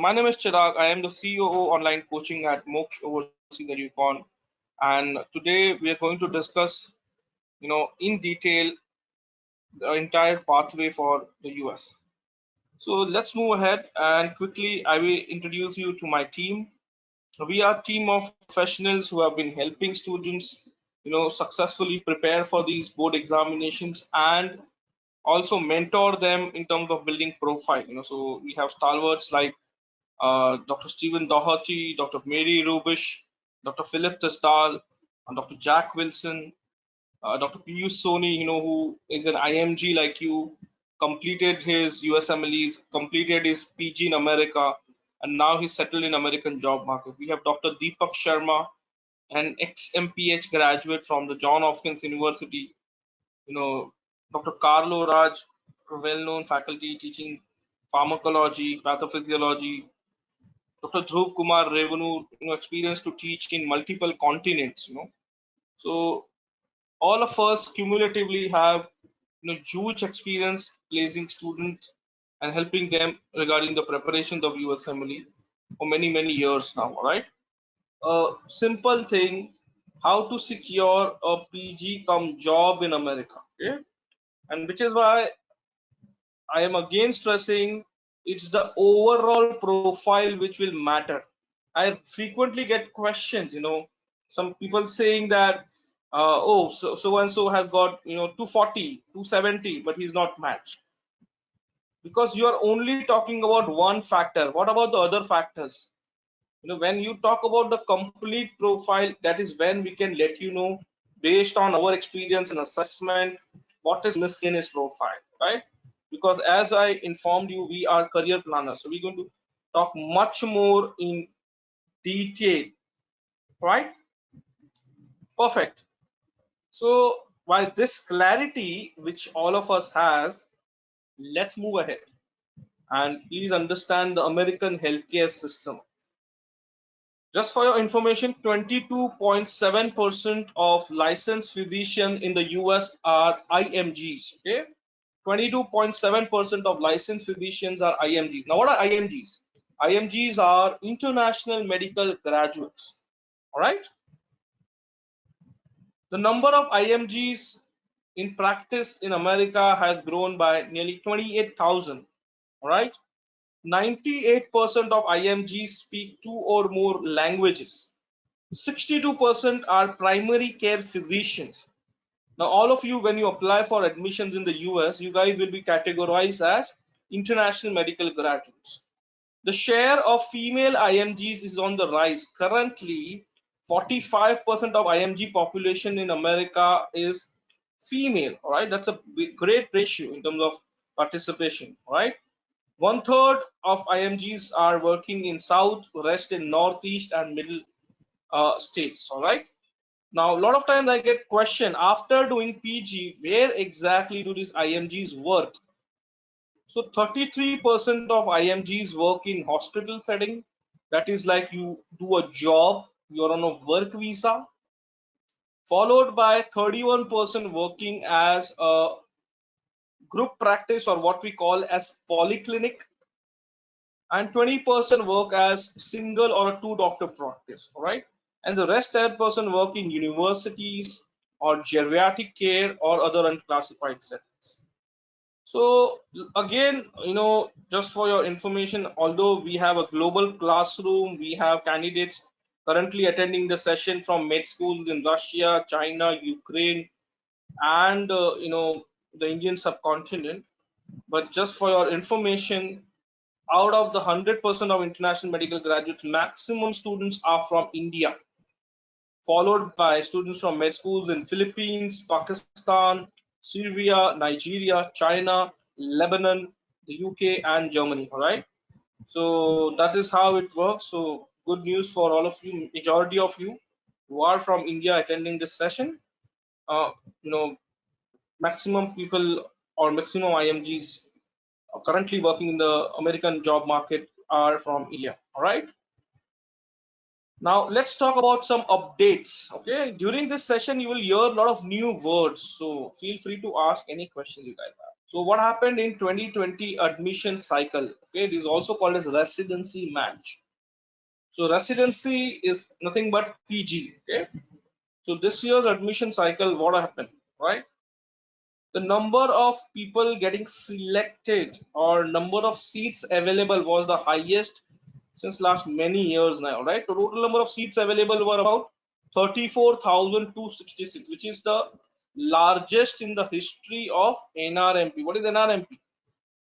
my name is Chirag. I am the COO online coaching at Moksha Overseas Educon, and today we are going to discuss, in detail the entire pathway for the US. So let's move ahead and quickly I will introduce you to my team. We are a team of professionals who have been helping students, successfully prepare for these board examinations and also mentor them in terms of building profile. So we have stalwarts like Dr. Stephen Doherty, Dr. Mary Rubish, Dr. Philip Testal, and Dr. Jack Wilson, Dr. Piyush Soni, who is an IMG like you, completed his USMLEs, completed his PG in America, and now he's settled in American job market. We have Dr. Deepak Sharma, an ex-MPH graduate from the John Hopkins University. Dr. Carlo Raj, a well-known faculty teaching pharmacology, pathophysiology. Dr. Dhruv Kumar Revanu, experienced to teach in multiple continents. So all of us cumulatively have huge experience placing students and helping them regarding the preparations of USMLE for many years now. All right. A simple thing: how to secure a PG come job in America. Okay, and which is why I am again stressing it's the overall profile which will matter. I frequently get questions, some people saying that, oh, so and so has got 240, 270, but he's not matched, because you are only talking about one factor. What about the other factors? When you talk about the complete profile, that is when we can let you know, based on our experience and assessment, what is missing in his profile, right? Because as I informed you, we are career planners, so we're going to talk much more in detail, right? Perfect. So while this clarity which all of us has, let's move ahead and please understand the American healthcare system. Just for your information, 22.7% of licensed physicians in the US are IMGs. Okay, 22.7% of licensed physicians are IMGs. Now, what are IMGs? IMGs are international medical graduates. All right. The number of IMGs in practice in America has grown by nearly 28,000. All right. 98% of IMGs speak two or more languages. 62% are primary care physicians. Now, all of you, when you apply for admissions in the US, you guys will be categorized as international medical graduates. The share of female IMGs is on the rise. Currently, 45% of IMG population in America is female. All right, that's a great ratio in terms of participation. All right, 1/3 of IMGs are working in South, rest in Northeast and Middle states. All right. Now, a lot of times I get question after doing PG, where exactly do these IMGs work? So 33% of IMGs work in hospital setting. That is like you do a job, you're on a work visa, followed by 31% working as a group practice or what we call as polyclinic, and 20% work as single or a two doctor practice. All right, and the rest 10% work in universities or geriatric care or other unclassified settings. So again, just for your information, although we have a global classroom, we have candidates currently attending the session from med schools in Russia, China, Ukraine, and the Indian subcontinent. But just for your information, out of the 100% of international medical graduates, maximum students are from India, followed by students from med schools in Philippines, Pakistan, Syria, Nigeria, China, Lebanon, the UK, and Germany. All right. So that is how it works. So good news for all of you, majority of you who are from India attending this session. Uh, you know, maximum people or maximum IMGs currently working in the American job market are from India. All right. Now let's talk about some updates. Okay, during this session you will hear a lot of new words, so feel free to ask any questions you guys have. So what happened in 2020 admission cycle? Okay, it is also called as residency match. So residency is nothing but PG. Okay, so this year's admission cycle, what happened, right? The number of people getting selected or number of seats available was the highest since last many years now, right? The total number of seats available were about 34,266, which is the largest in the history of NRMP. What is NRMP?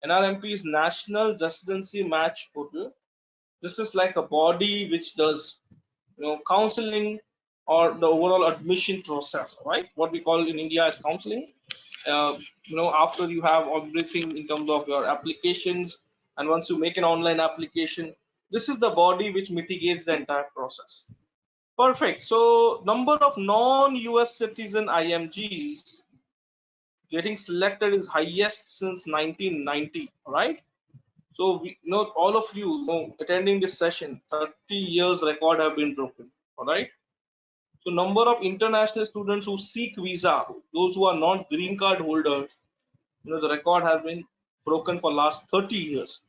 NRMP is National Residency Match Portal. This is like a body which does, counseling or the overall admission process, right? What we call in India as counseling. uh, After you have everything in terms of your applications, and once you make an online application, this is the body which mitigates the entire process. Perfect. So number of non-US citizen IMGs getting selected is highest since 1990, right? So we know all of you know attending this session, 30 years record have been broken. All right. So number of international students who seek visa, those who are not green card holders, the record has been broken for last 30 years.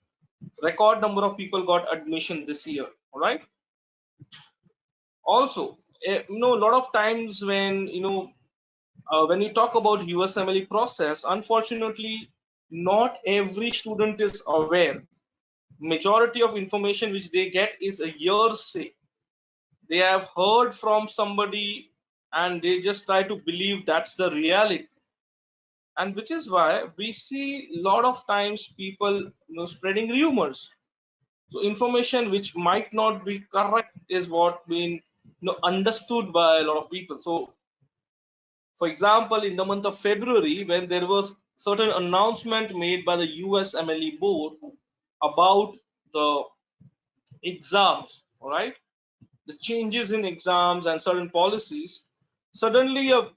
Record number of people got admission this year. All right. Also, a lot of times when you talk about USMLE process, unfortunately, not every student is aware. Majority of information which they get is a hearsay. They have heard from somebody and they just try to believe that's the reality, and which is why we see a lot of times people spreading rumors. So information which might not be correct is what been understood by a lot of people. So for example, in the month of February, when there was certain announcement made by the USMLE board about the exams, all right, the changes in exams and certain policies, suddenly a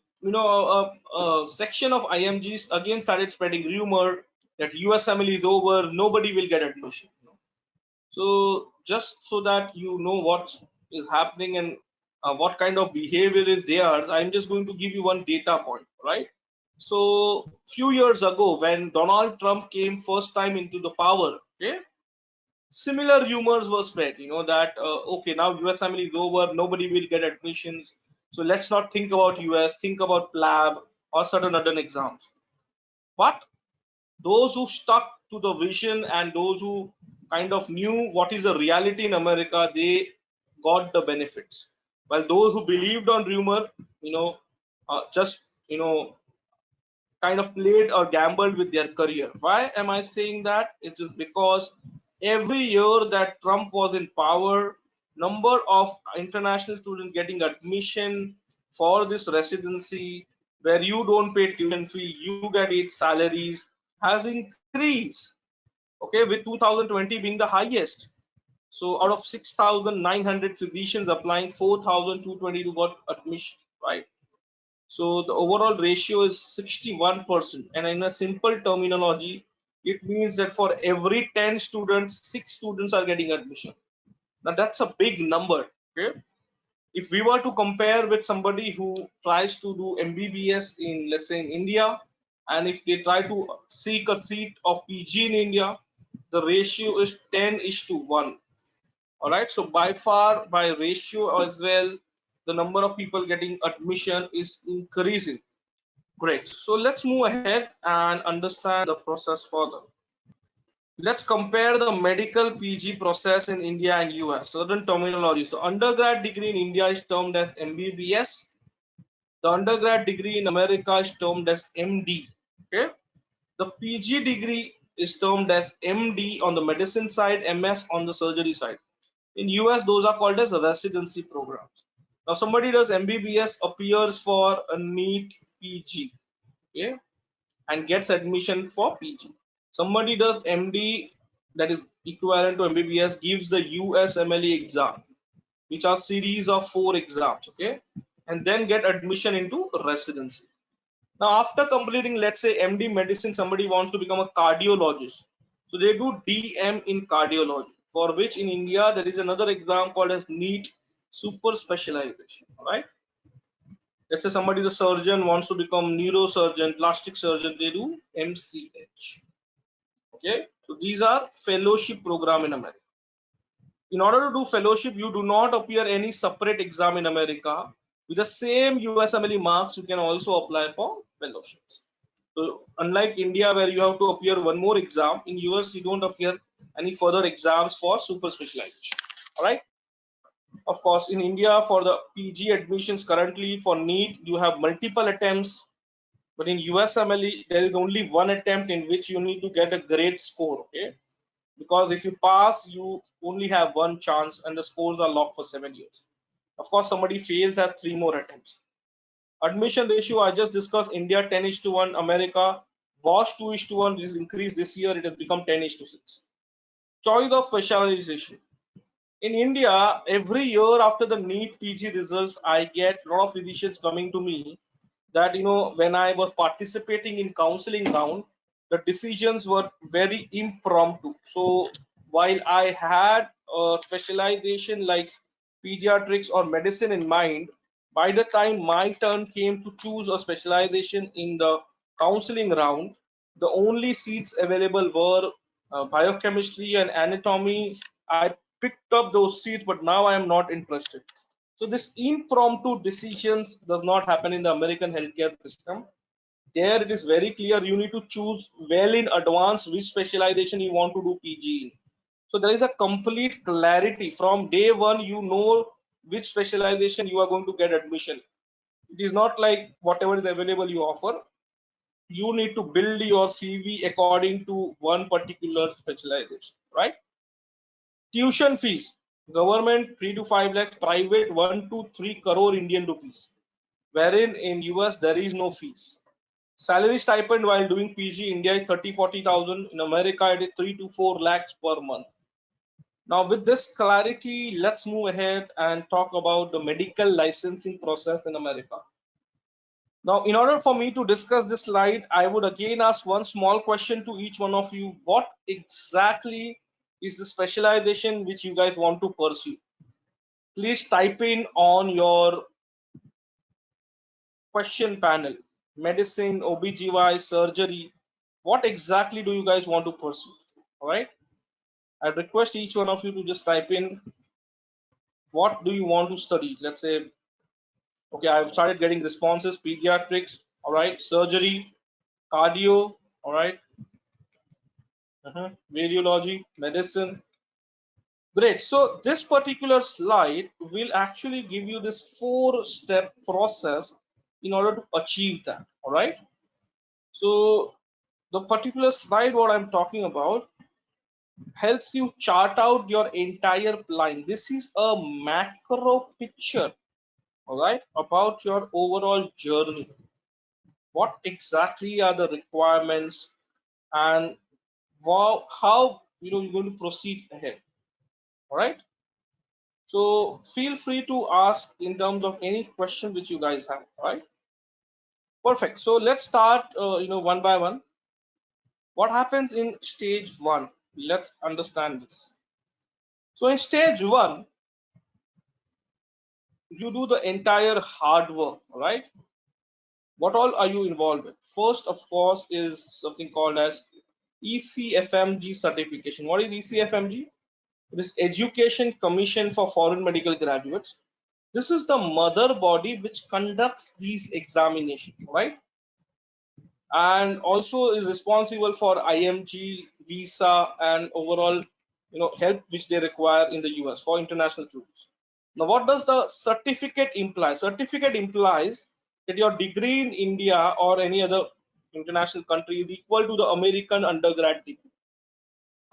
section of IMGs again started spreading rumor that USMLE is over, nobody will get admission. So just so that you know what is happening and what kind of behavior is theirs, I'm just going to give you one data point, right? So few years ago, when Donald Trump came first time into the power, okay, similar rumors were spread, that okay, now USMLE is over, nobody will get admissions, so let's not think about US, think about PLAB or certain other exams. But those who stuck to the vision and those who kind of knew what is the reality in America, they got the benefits. While those who believed on rumor, just kind of played or gambled with their career. Why am I saying that? It is because every year that Trump was in power, number of international students getting admission for this residency, where you don't pay tuition fee, you get 8 salaries, has increased. Okay, with 2020 being the highest. So out of 6,900 physicians applying, 4,222 got admission, right? So the overall ratio is 61%. And in a simple terminology, it means that for every 10 students, 6 students are getting admission. Now that's a big number. Okay. If we were to compare with somebody who tries to do MBBS in, let's say, in India, and if they try to seek a seat of PG in India, the ratio is 10:1. All right. So by far, by ratio as well, the number of people getting admission is increasing. Great. So let's move ahead and understand the process further. Let's compare the medical PG process in India and US. Certain terminologies. The undergrad degree in India is termed as MBBS. The undergrad degree in America is termed as MD. Okay. The PG degree is termed as MD on the medicine side, MS on the surgery side. In US, those are called as residency programs. Now, somebody does MBBS appears for a NEET PG. Okay, and gets admission for PG. Somebody does MD, that is equivalent to MBBS, gives the USMLE exam, which are series of 4 exams, okay, and then get admission into residency. Now, after completing, let's say MD medicine, somebody wants to become a cardiologist, so they do DM in cardiology, for which in India there is another exam called as NEET super specialization. All right. Let's say somebody is a surgeon, wants to become neurosurgeon, plastic surgeon, they do MCH. Okay, so these are fellowship program in America. In order to do fellowship, you do not appear any separate exam in America. With the same USMLE marks, you can also apply for fellowships. So unlike India, where you have to appear one more exam, in US you don't appear any further exams for super specialization. All right. Of course, in India, for the PG admissions currently for NEET, you have multiple attempts, but in USMLE, there is only one attempt in which you need to get a great score. Okay, because if you pass, you only have one chance, and the scores are locked for 7 years. Of course, somebody fails has three more attempts. Admission ratio I just discussed. India 10:1, America was 2:1. Is increased this year. It has become 10:6. Choice of specialization. In India, every year after the NEET PG results, I get a lot of physicians coming to me that when I was participating in counseling round, the decisions were very impromptu. So while I had a specialization like pediatrics or medicine in mind, by the time my turn came to choose a specialization in the counseling round, the only seats available were biochemistry and anatomy. I picked up those seats, but now I am not interested. So this impromptu decisions does not happen in the American healthcare system. There it is very clear. You need to choose well in advance which specialization you want to do PG in. So there is a complete clarity from day one. You know which specialization you are going to get admission. It is not like whatever is available you offer. You need to build your CV according to one particular specialization, right? Tuition fees, government 3 to 5 lakhs, private 1 to 3 crore Indian rupees, wherein in US there is no fees. Salary stipend while doing PG, India is 30-40,000. In America, it is 3 to 4 lakhs per month. Now, with this clarity, let's move ahead and talk about the medical licensing process in America. Now, in order for me to discuss this slide, I would again ask one small question to each one of you. What exactly is the specialization which you guys want to pursue? Please type in on your question panel. Medicine, OBGY, surgery. What exactly do you guys want to pursue? All right. I request each one of you to just type in what do you want to study. Let's say, okay, I've started getting responses, pediatrics, all right, surgery, cardio, all right, radiology, medicine. Great. So this particular slide will actually give you this 4-step process in order to achieve that. All right. So the particular slide what I'm talking about helps you chart out your entire plan. This is a macro picture, all right, about your overall journey. What exactly are the requirements and how you're going to proceed ahead. All right. So feel free to ask in terms of any question which you guys have. All right. Perfect. So let's start. One by one. What happens in stage one? Let's understand this. So in stage one, you do the entire hard work, right? What all are you involved with? First, of course, is something called as ECFMG certification. What is ECFMG? It is Education Commission for Foreign Medical Graduates. This is the mother body which conducts these examinations, right? And also is responsible for IMG, visa, and overall, help which they require in the US for international students. Now, what does the certificate imply? Certificate implies that your degree in India or any other international country is equal to the American undergrad degree.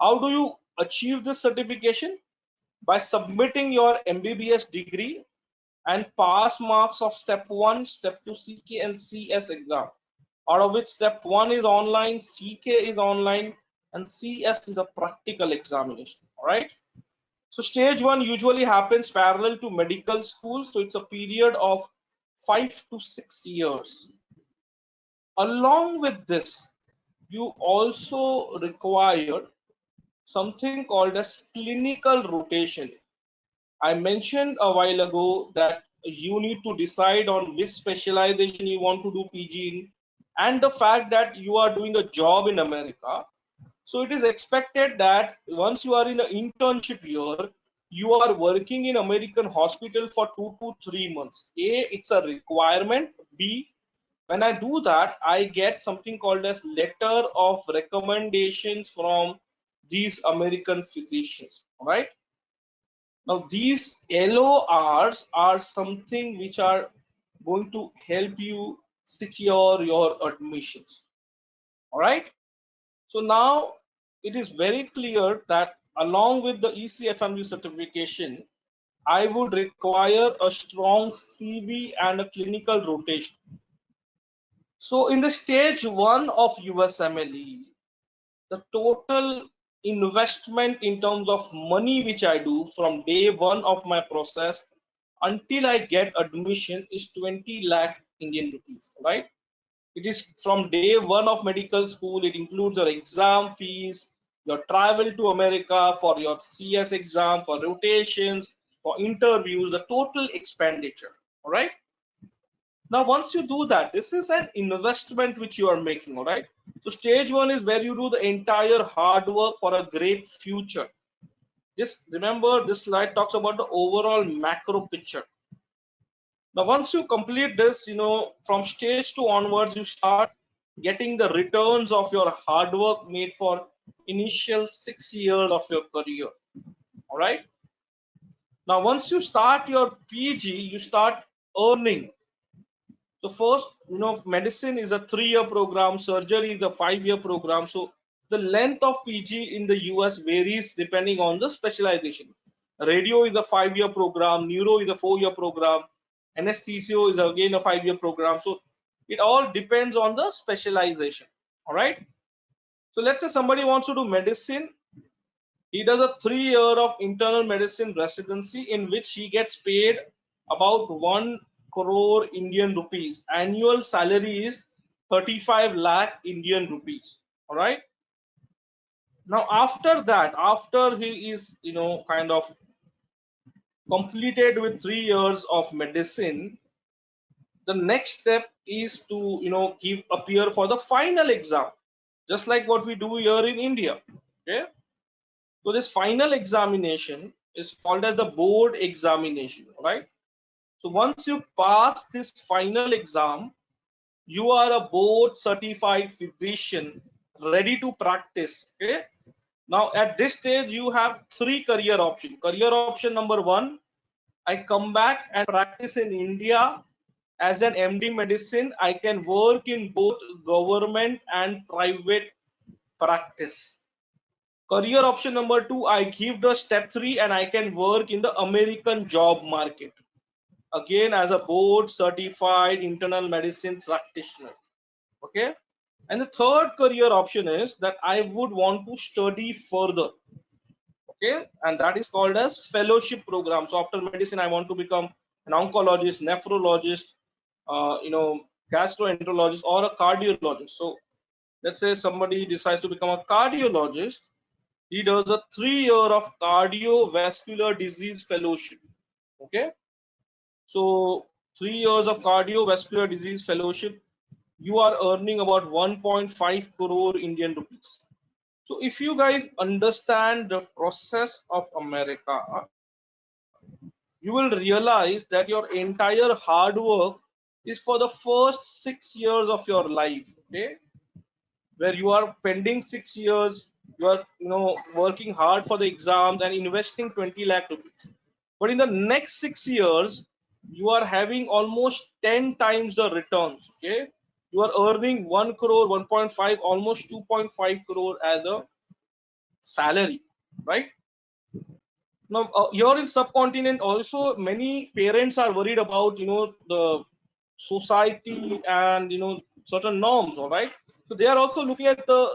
How do you achieve this certification? By submitting your MBBS degree and pass marks of step 1, step 2 CK and CS exam, out of which step 1 is online, CK is online, and CS is a practical examination. All right. So stage 1 usually happens parallel to medical school. So it's a period of 5 to 6 years. Along with this, you also require something called as clinical rotation. I mentioned a while ago that you need to decide on which specialization you want to do PG in, and the fact that you are doing a job in America. So it is expected that once you are in an internship year, you are working in American hospital for 2 to 3 months. A, it's a requirement. B, when I do that, I get something called as letter of recommendations from these American physicians. All right. Now these LORs are something which are going to help you secure your admissions. All right. So now it is very clear that along with the ECFMG certification, I would require a strong CV and a clinical rotation. So in the stage 1 of USMLE, the total investment in terms of money which I do from day 1 of my process until I get admission is 20 lakh Indian rupees, right? It is from day 1 of medical school. It includes your exam fees, your travel to America for your CS exam, for rotations, for interviews, the total expenditure. All right. Now, once you do that, this is an investment which you are making. All right. So, stage 1 is where you do the entire hard work for a great future. Just remember, this slide talks about the overall macro picture. Now, once you complete this, from stage 2 onwards, you start getting the returns of your hard work made for initial 6 years of your career. All right. Now, once you start your PG, you start earning. So first, medicine is a 3-year program, surgery is a 5-year program. So the length of PG in the US varies depending on the specialization. Radio is a 5-year program, neuro is a 4-year program, anesthesia is again a 5-year program. So it all depends on the specialization. All right. So let's say somebody wants to do medicine. He does a 3-year of internal medicine residency in which he gets paid about 1 crore Indian rupees. Annual salary is 35 lakh Indian rupees. All right. Now, after that, after he is, kind of completed with 3 years of medicine, the next step is to, give appear for the final exam, just like what we do here in India. Okay. So this final examination is called as the board examination, right? So once you pass this final exam, you are a board certified physician ready to practice. Okay. Now at this stage, you have 3 career options. Career option number 1, I come back and practice in India as an MD medicine. I can work in both government and private practice. Career option number 2, I give the step 3 and I can work in the American job market. Again, as a board certified internal medicine practitioner. Okay. And the third career option is that I would want to study further. Okay. And that is called as fellowship program. So after medicine, I want to become an oncologist, nephrologist, gastroenterologist, or a cardiologist. So let's say somebody decides to become a cardiologist. He does a 3-year of cardiovascular disease fellowship. Okay. So 3 years of cardiovascular disease fellowship, you are earning about 1.5 crore Indian rupees. So if you guys understand the process of America, you will realize that your entire hard work is for the first 6 years of your life. Okay. Where you are pending 6 years, you are working hard for the exams and investing 20 lakh rupees. But in the next 6 years, you are having almost 10 times the returns. Okay, you are earning 1 crore, 1.5, almost 2.5 crore as a salary, right? Now here in subcontinent also many parents are worried about the society and certain norms. All right. So they are also looking at the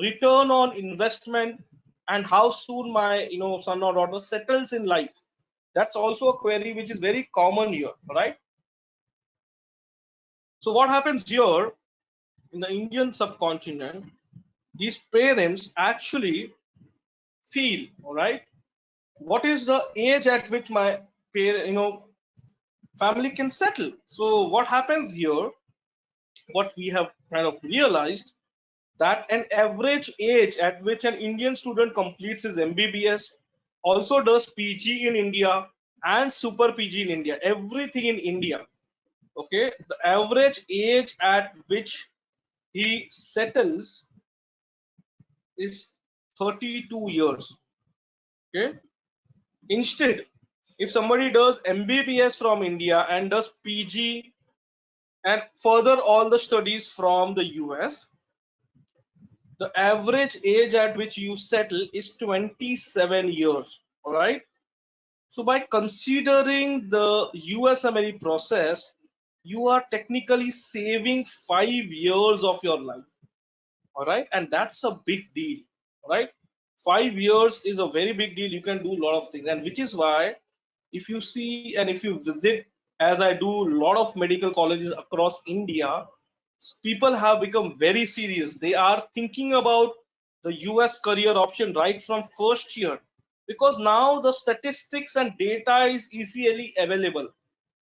return on investment and how soon my son or daughter settles in life. That's also a query which is very common here. All right. So what happens here in the Indian subcontinent, these parents actually feel, all right, what is the age at which my parent family can settle. So what happens here, what we have kind of realized, that an average age at which an Indian student completes his MBBS, also does PG in India and super PG in India, everything in India. Okay, the average age at which he settles is 32 years. Okay, instead, if somebody does MBBS from India and does PG and further all the studies from the US, the average age at which you settle is 27 years. All right. So by considering the USMLE process, you are technically saving 5 years of your life. All right. And that's a big deal. All right. 5 years is a very big deal. You can do a lot of things. And which is why if you see and if you visit, as I do a lot of medical colleges across India, people have become very serious. They are thinking about the US career option right from first year, because now the statistics and data is easily available.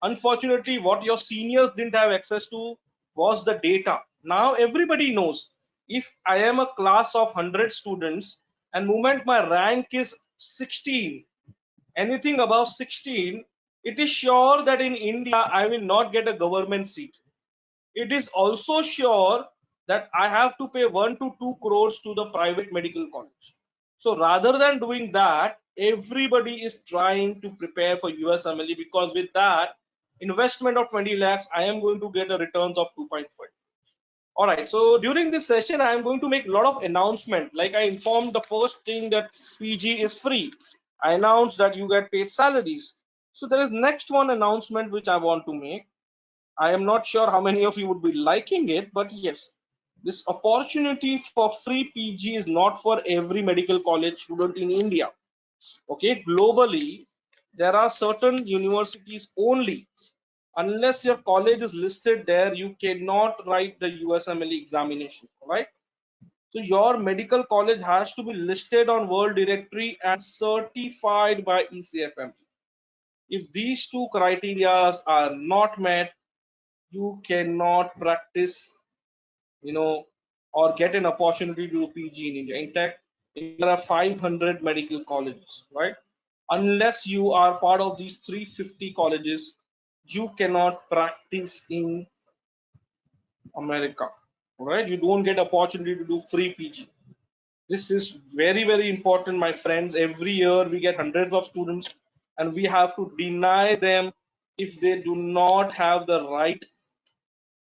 Unfortunately, what your seniors didn't have access to was the data. Now everybody knows, if I am a class of 100 students and moment my rank is 16, anything above 16, it is sure that in India I will not get a government seat. It is also sure that I have to pay 1 to 2 crores to the private medical college. So rather than doing that, everybody is trying to prepare for USMLE, because with that investment of 20 lakhs, I am going to get a returns of 2.5. All right. So during this session, I am going to make a lot of announcement. Like I informed the first thing that PG is free. I announced that you get paid salaries. So there is next one announcement which I want to make. I am not sure how many of you would be liking it, but yes, this opportunity for free PG is not for every medical college student in India. Okay, globally, there are certain universities only. Unless your college is listed there, you cannot write the USMLE examination. Right? So your medical college has to be listed on World Directory and certified by ECFMG. If these two criteria are not met, you cannot practice, or get an opportunity to do PG in India. In fact, India there are 500 medical colleges, right? Unless you are part of these 350 colleges, you cannot practice in America, right? You don't get opportunity to do free PG. This is very, very important, my friends. Every year we get hundreds of students and we have to deny them if they do not have the right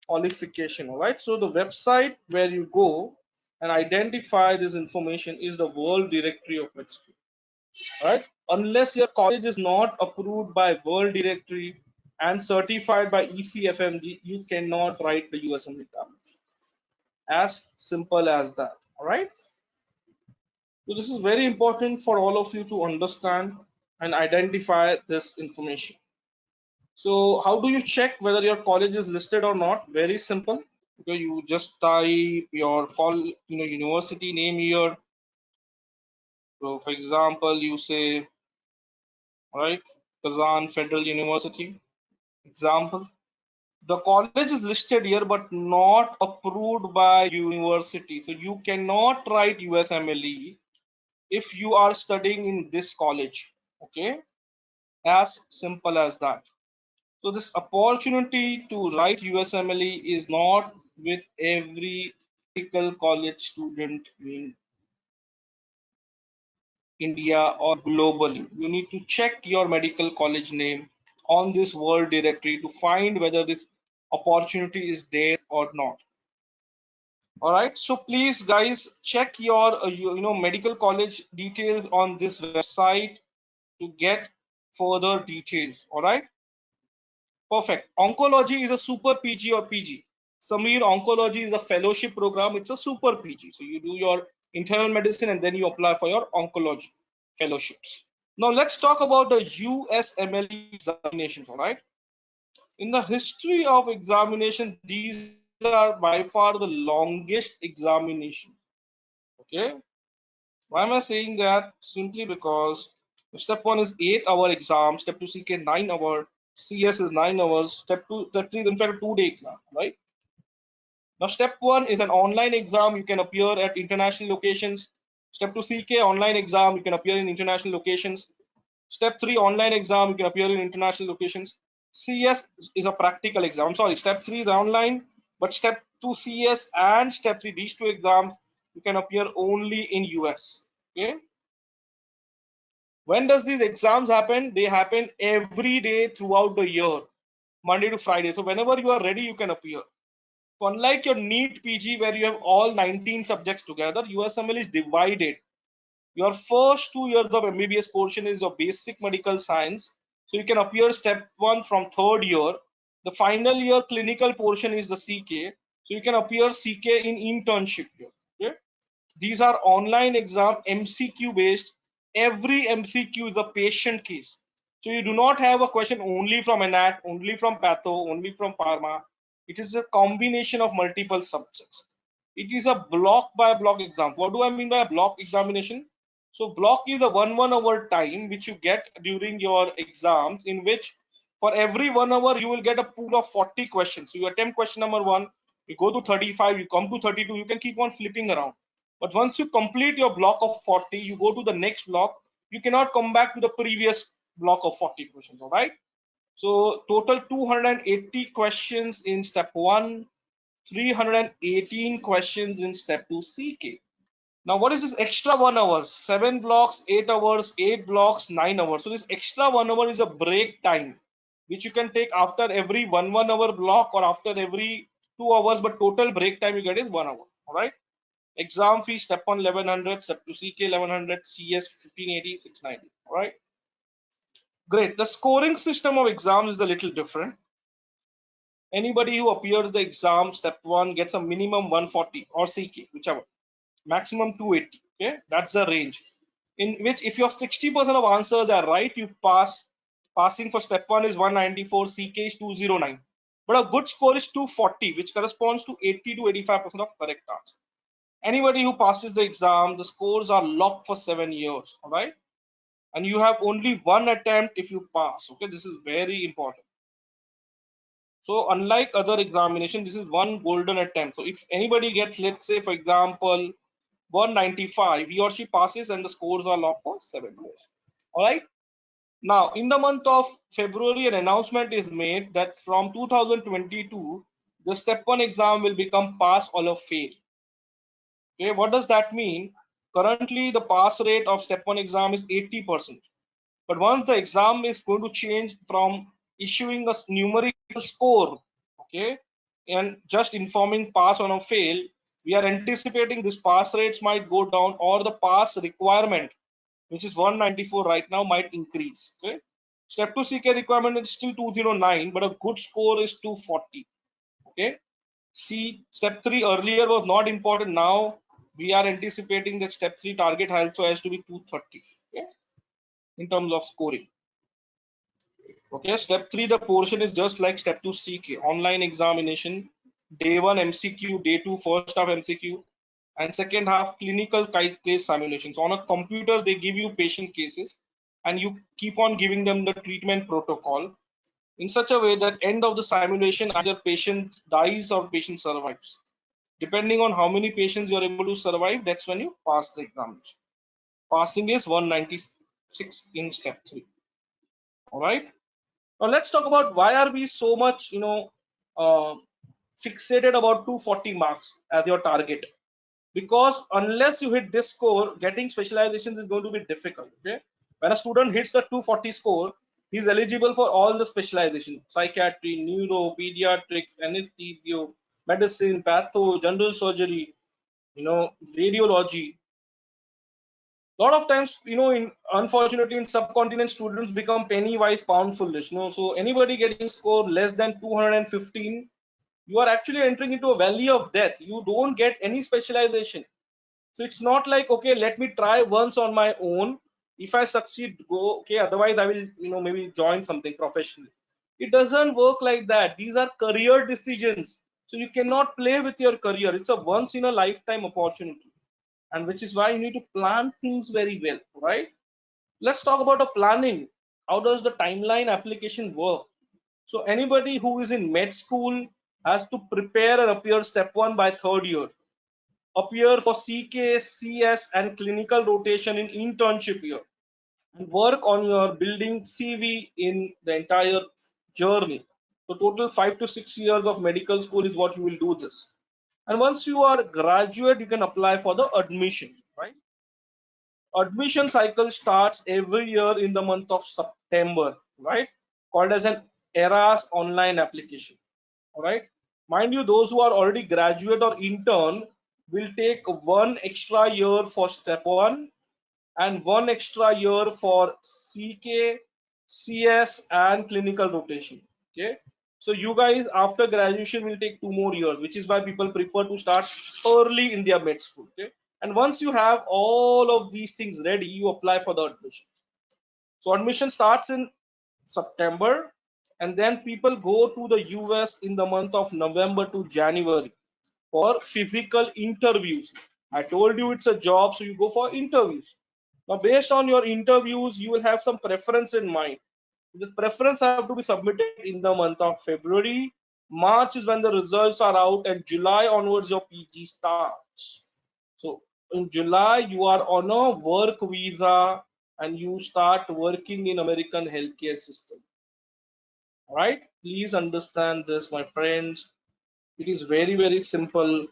qualification. All right, so the website where you go and identify this information is the World Directory of Med School. All right, unless your college is not approved by World Directory and certified by ECFMG, you cannot write the USM examination. As simple as that. All right, so this is very important for all of you to understand and identify this information. So how do you check whether your college is listed or not? Very simple. Okay, you just type your university name here. So for example, you say, right, Kazan Federal University. Example. The college is listed here but not approved by university. So you cannot write USMLE if you are studying in this college. Okay, as simple as that. So this opportunity to write USMLE is not with every medical college student in India or globally. You need to check your medical college name on this World Directory to find whether this opportunity is there or not. All right. So please, guys, check your medical college details on this website to get further details. All right. Perfect. Oncology is a super PG or PG. Samir, oncology is a fellowship program. It's a super PG. So you do your internal medicine and then you apply for your oncology fellowships. Now let's talk about the USMLE examinations. All right. In the history of examination, these are by far the longest examination. Okay. Why am I saying that? Simply because step one is 8-hour exam, step two CK 9 hour, CS is 9 hours. Step 3 is in fact a 2-day exam, right? Now, step 1 is an online exam. You can appear at international locations. Step 2 CK online exam. You can appear in international locations. Step 3 online exam. You can appear in international locations. CS is a practical exam. I'm sorry, step 3 is online, but step 2 CS and step 3, these two exams, you can appear only in US. Okay. When does these exams happen? They happen every day throughout the year, Monday to Friday. So whenever you are ready, you can appear. So unlike your NEET PG where you have all 19 subjects together, USML is divided. Your first 2 years of MBBS portion is your basic medical science. So you can appear step 1 from third year. The final year clinical portion is the CK. So you can appear CK in internship here. Okay? These are online exam, MCQ based. Every MCQ is a patient case. So you do not have a question only from ANAT, only from patho, only from pharma. It is a combination of multiple subjects. It is a block by block exam. What do I mean by a block examination? So block is the 1 hour time which you get during your exams, in which for every 1 hour you will get a pool of 40 questions. So you attempt question number 1, you go to 35, you come to 32, you can keep on flipping around. But once you complete your block of 40, you go to the next block. You cannot come back to the previous block of 40 questions. All right. So total 280 questions in step 1, 318 questions in step 2 CK. Now, what is this extra 1 hour? 7 blocks, 8 hours, 8 blocks, 9 hours. So this extra 1 hour is a break time, which you can take after every 1 hour block or after every 2 hours. But total break time you get is 1 hour. All right. Exam fee step 1 1100, step 2 CK 1100, CS 1580, 690. All right. Great. The scoring system of exams is a little different. Anybody who appears the exam step 1 gets a minimum 140 or CK, whichever. Maximum 280. Okay, that's the range. In which if your 60% of answers are right, you pass. Passing for step 1 is 194, CK is 209. But a good score is 240, which corresponds to 80 to 85% of correct answers. Anybody who passes the exam, the scores are locked for 7 years. All right. And you have only one attempt if you pass. Okay, this is very important. So unlike other examination, this is one golden attempt. So if anybody gets, let's say for example, 195, he or she passes and the scores are locked for 7 years. All right. Now in the month of February, an announcement is made that from 2022, the step 1 exam will become pass or fail. Okay, what does that mean? Currently, the pass rate of step 1 exam is 80%. But once the exam is going to change from issuing a numerical score, okay, and just informing pass or fail, we are anticipating this pass rates might go down, or the pass requirement, which is 194 right now, might increase. Okay, step 2 CK requirement is still 209, but a good score is 240. Okay, see, step 3 earlier was not important. Now we are anticipating that step 3 target also has to be 230. Okay, in terms of scoring. Okay, step 3, the portion is just like step 2 CK, online examination, day 1 MCQ, day 2 first half MCQ, and second half clinical case simulations. On a computer, they give you patient cases and you keep on giving them the treatment protocol in such a way that end of the simulation, either patient dies or patient survives. Depending on how many patients you are able to survive, that's when you pass the examination. Passing is 196 in step 3. All right. Now let's talk about why are we so much, uh, fixated about 240 marks as your target? Because unless you hit this score, getting specializations is going to be difficult. Okay, when a student hits the 240 score, he's eligible for all the specialization: psychiatry, neuro, pediatrics, anesthesia, medicine, patho, general surgery, radiology. A lot of times, in unfortunately in subcontinent, students become penny wise pound foolish. So anybody getting score less than 215, you are actually entering into a valley of death. You don't get any specialization. So it's not like, okay, let me try once on my own. If I succeed, go. Okay, otherwise I will, maybe join something professionally. It doesn't work like that. These are career decisions. So you cannot play with your career. It's a once in a lifetime opportunity, and which is why you need to plan things very well, right? Let's talk about a planning. How does the timeline application work? So anybody who is in med school has to prepare and appear step 1 by third year. Appear for CK, CS and clinical rotation in internship year, and work on your building CV in the entire journey. So total 5 to 6 years of medical school is what you will do this. And once you are graduate, you can apply for the admission, right? Admission cycle starts every year in the month of September, right? Called as an ERAS online application. All right. Mind you, those who are already graduate or intern will take 1 extra year for step 1 and 1 extra year for CK, CS, and clinical rotation. Okay. So you guys after graduation will take 2 more years, which is why people prefer to start early in their med school. Okay. And once you have all of these things ready, you apply for the admission. So admission starts in September, and then people go to the US in the month of November to January for physical interviews. I told you it's a job, so you go for interviews. Now, based on your interviews, you will have some preference in mind. The preference have to be submitted in the month of February. March is when the results are out, and July onwards your PG starts. So in July you are on a work visa and you start working in American healthcare system. All right, please understand this, my friends. It is very simple.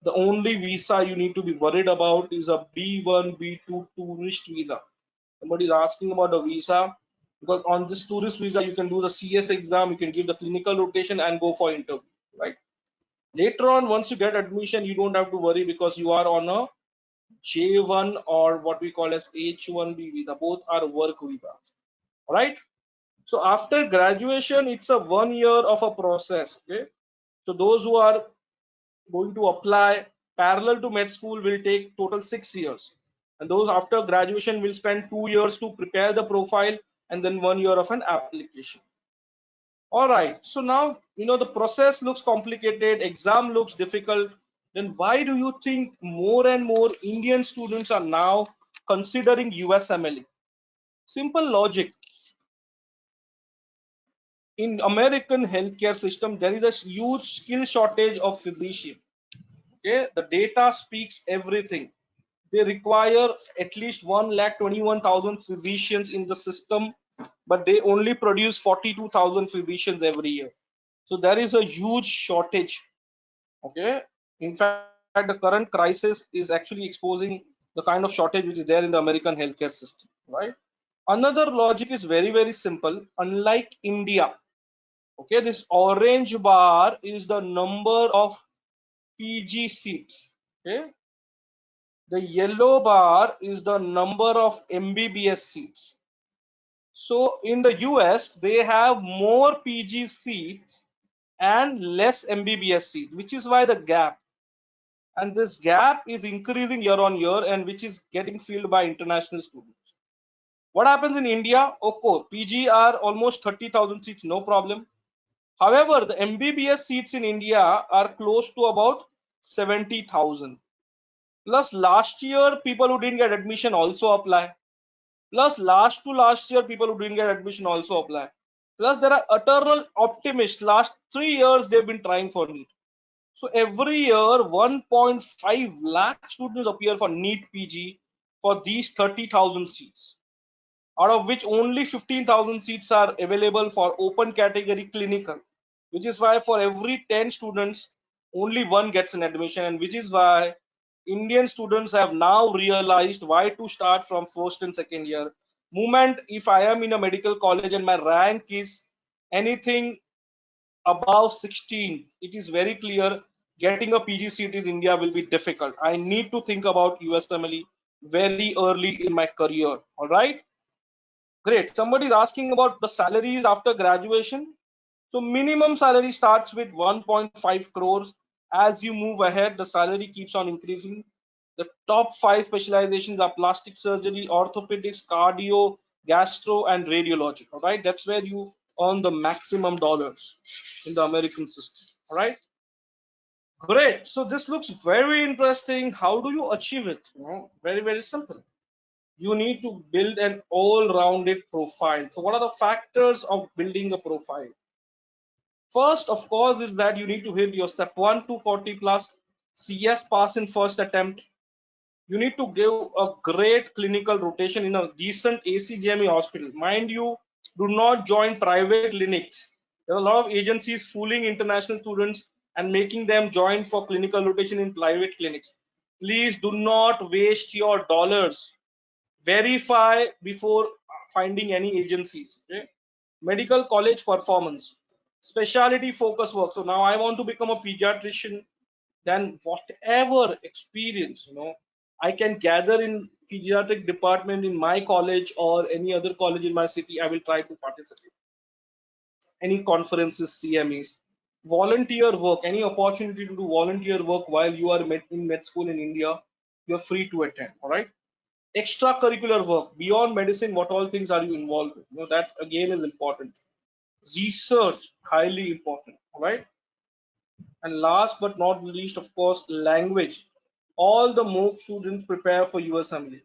The only visa you need to be worried about is a B1, B2 tourist visa. Somebody is asking about a visa, because on this tourist visa you can do the CS exam, you can give the clinical rotation and go for interview, right? Later on, once you get admission, you don't have to worry because you are on a J1 or what we call as H1B visa. Both are work visas, right? So after graduation, it's a 1 year of a process. Okay. So those who are going to apply parallel to med school will take total 6 years, and those after graduation will spend 2 years to prepare the profile, and then 1 year of an application. All right. So now the process looks complicated, exam looks difficult. Then why do you think more and more Indian students are now considering USMLE? Simple logic. In American healthcare system, there is a huge skill shortage of physician. Okay, the data speaks everything. They require at least 1,21,000 physicians in the system, but they only produce 42,000 physicians every year. So there is a huge shortage. Okay, in fact, the current crisis is actually exposing the kind of shortage which is there in the American healthcare system, right? Another logic is very simple. Unlike India, okay, this orange bar is the number of PG seats. Okay, the yellow bar is the number of MBBS seats. So in the US, they have more PG seats and less MBBS seats, which is why the gap. And this gap is increasing year on year, and which is getting filled by international students. What happens in India? Okay, PG are almost 30,000 seats, no problem. However, the MBBS seats in India are close to about 70,000. Plus, last year, people who didn't get admission also apply. Plus, last year, people who didn't get admission also apply. Plus, there are eternal optimists. Last 3 years, they've been trying for NEET. So every year, 1.5 lakh students appear for NEET PG for these 30,000 seats, out of which only 15,000 seats are available for open category clinical, which is why for every 10 students, only one gets an admission, and which is why Indian students have now realized why to start from first and second year. Moment, if I am in a medical college and my rank is anything above 16, it is very clear getting a PG seat in India will be difficult. I need to think about USMLE very early in my career. All right. Great. Somebody is asking about the salaries after graduation. So minimum salary starts with 1.5 crores. As you move ahead, the salary keeps on increasing. The top 5 specializations are plastic surgery, orthopedics, cardio, gastro, and radiology. All right, that's where you earn the maximum dollars in the American system. All right, great. So this looks very interesting. How do you achieve it? Very simple. You need to build an all-rounded profile. So what are the factors of building a profile? First, of course, is that you need to hit your step 1 to 40 plus CS pass in first attempt. You need to give a great clinical rotation in a decent ACGME hospital. Mind you, do not join private clinics. There are a lot of agencies fooling international students and making them join for clinical rotation in private clinics. Please do not waste your dollars. Verify before finding any agencies. Okay? Medical college performance, specialty focus work. So now I want to become a pediatrician, then whatever experience I can gather in pediatric department in my college or any other college in my city, I will try to participate. Any conferences, CMEs, volunteer work, any opportunity to do volunteer work while you are in med school in India, you're free to attend. All right. Extracurricular work beyond medicine, what all things are you involved with? That again is important. Research, highly important. All right. And last but not least, of course, language. All the MOOC students prepare for USMLE.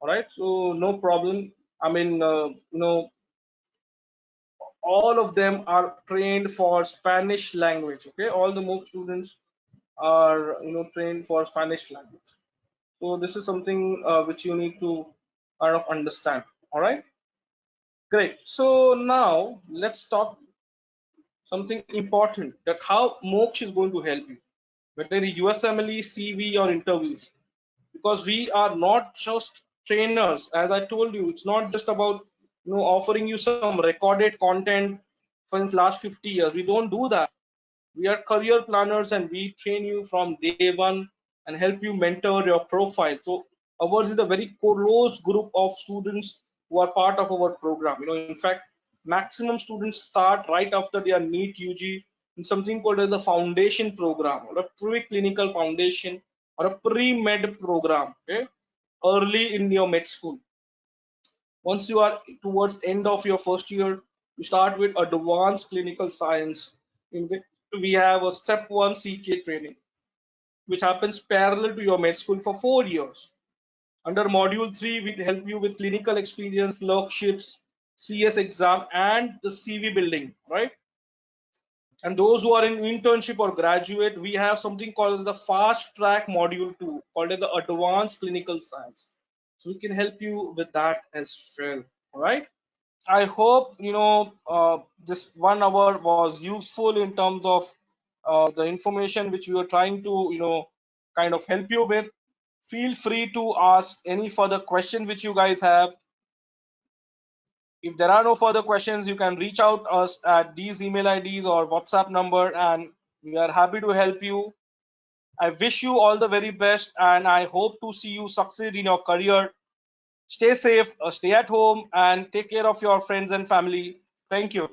All right, so no problem. I mean, all of them are trained for Spanish language. Okay, all the MOOC students are trained for Spanish language. So this is something which you need to kind of understand. All right, great. So now let's talk something important, that how Moksha is going to help you, whether USMLE, CV or interviews, because we are not just trainers. As I told you, it's not just about offering you some recorded content since last 50 years. We don't do that. We are career planners and we train you from day one and help you mentor your profile. So ours is a very close group of students who are part of our program. In fact, maximum students start right after their NEET UG in something called as the foundation program, or a pre-clinical foundation, or a pre-med program. Okay, early in your med school. Once you are towards end of your first year, you start with advanced clinical science, in which we have a step 1 CK training, which happens parallel to your med school for 4 years. Under module 3, we help you with clinical experience, clerkships, CS exam, and the CV building, right? And those who are in internship or graduate, we have something called the fast track module 2, called as the advanced clinical science. So we can help you with that as well. All right. I hope this 1 hour was useful in terms of the information which we were trying to kind of help you with. Feel free to ask any further question which you guys have. If there are no further questions, you can reach out us at these email IDs or WhatsApp number, and we are happy to help you. I wish you all the very best, and I hope to see you succeed in your career. Stay safe, stay at home, and take care of your friends and family. Thank you.